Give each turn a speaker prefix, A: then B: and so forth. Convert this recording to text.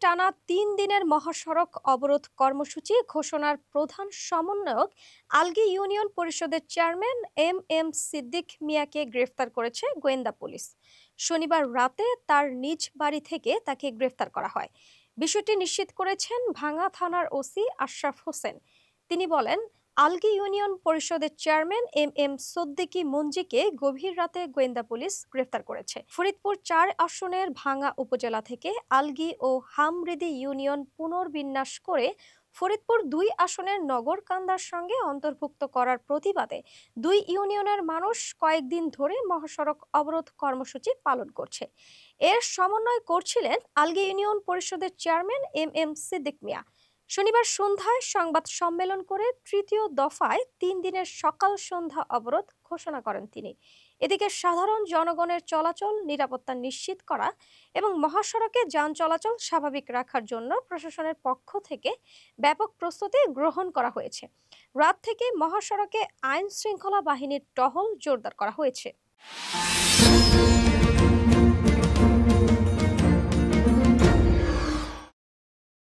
A: টানা ৩ দিনের মহাসড়ক অবরোধ কর্মসূচি ঘোষণার প্রধান সমন্বয়ক আলগী ইউনিয়ন পরিষদের চেয়ারম্যান এম সিদ্দিক মিয়াকে গ্রেফতার করেছে গোয়েন্দা পুলিশ। শনিবার রাতে তার নিজ বাড়ি থেকে তাকে গ্রেফতার করা হয়। বিষয়টি নিশ্চিত করেছেন ভাঙ্গা থানার ওসি আশরাফ হোসেন। তিনি বলেন, আলগী ইউনিয়ন পরিষদের চেয়ারম্যান এম সিদ্দিকী মঞ্জিকে গভীর রাতে গোয়েন্দা পুলিশ গ্রেফতার করেছে। ফরিদপুর ৪ আসনের ভাঙ্গা উপজেলা থেকে আলগী ও হামৃদি ইউনিয়ন পুনর্বিন্যাস করে ফরিদপুর ২ আসনের নগরকান্দার সঙ্গে অন্তর্ভুক্ত করার প্রতিবাদে ২ ইউনিয়নের মানুষ কয়েকদিন ধরে মহাসড়ক অবরোধ কর্মসূচি পালন করছে। এর সমন্বয় করছিলেন আলগী ইউনিয়ন পরিষদের চেয়ারম্যান এম সিদ্দিক মিয়া। শনিবার সন্ধ্যায় সংবাদ সম্মেলন করে তৃতীয় দফায় ৩ দিনের সকাল সন্ধ্যা অবরোধ ঘোষণা করেন তিনি। এদিকে সাধারণ জনগণের চলাচল নিরাপত্তা নিশ্চিত করা এবং মহাসড়কে যান চলাচল স্বাভাবিক রাখার জন্য প্রশাসনের পক্ষ থেকে ব্যাপক প্রস্তুতি গ্রহণ করা হয়েছে। রাত থেকে মহাসড়কে আইন শৃঙ্খলা বাহিনীর টহল জোরদার করা হয়েছে।